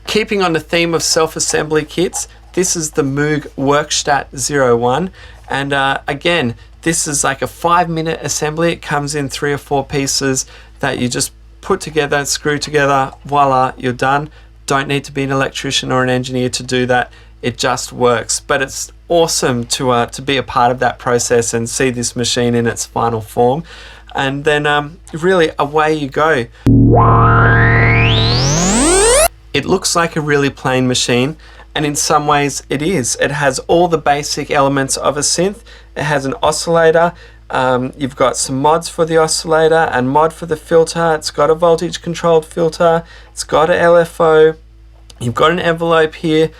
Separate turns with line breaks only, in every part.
Keeping on the theme of self-assembly kits, this is the Moog Werkstatt-01, and again, this is like a 5-minute assembly. It comes in 3 or 4 pieces that you just put together, screw together, voila, you're done. Don't need to be an electrician or an engineer to do that. It just works. But it's awesome to be a part of that process and see this machine in its final form. And then really away you go. It looks like a really plain machine, and in some ways it is. It has all the basic elements of a synth. It has an oscillator. You've got some mods for the oscillator and mod for the filter. It's got a voltage controlled filter. It's got an LFO. You've got an envelope here.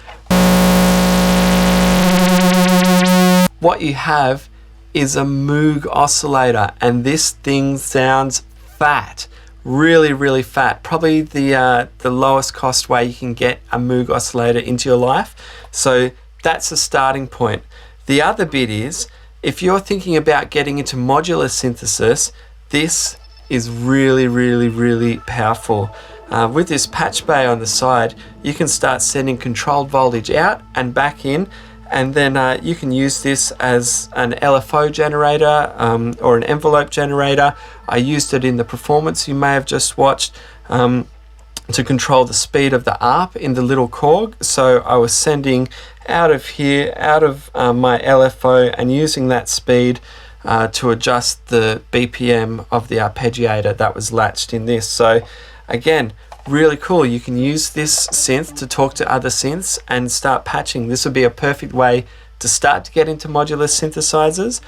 What you have is a Moog oscillator, and this thing sounds fat. Really, really fat. Probably the lowest cost way you can get a Moog oscillator into your life. So that's a starting point. The other bit is, if you're thinking about getting into modular synthesis, this is really, really, really powerful. With this patch bay on the side, you can start sending controlled voltage out and back in, and then you can use this as an LFO generator or an envelope generator. I used it in the performance you may have just watched to control the speed of the ARP in the little Korg. So I was sending out of here, out of my LFO, and using that speed to adjust the BPM of the arpeggiator that was latched in this. So again, really cool. You can use this synth to talk to other synths and start patching. This would be a perfect way to start to get into modular synthesizers.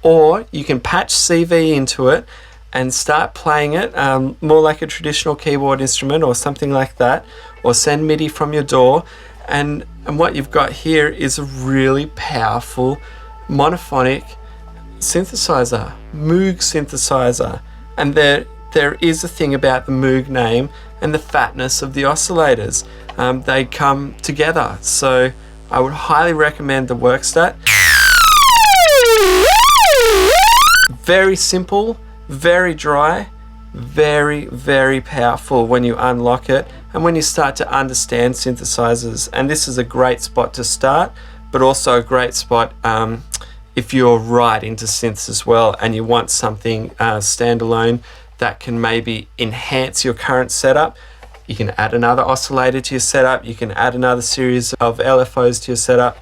Or you can patch CV into it and start playing it more like a traditional keyboard instrument or something like that, or send MIDI from your DAW. And what you've got here is a really powerful monophonic synthesizer, Moog synthesizer. And there is a thing about the Moog name and the fatness of the oscillators. They come together. So I would highly recommend the Werkstatt. Very simple, very dry, very, very powerful when you unlock it and when you start to understand synthesizers. And this is a great spot to start, but also a great spot if you're right into synths as well and you want something standalone that can maybe enhance your current setup. You can add another oscillator to your setup. You can add another series of LFOs to your setup.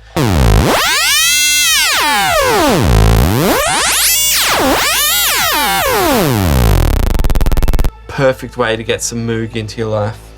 Perfect way to get some Moog into your life.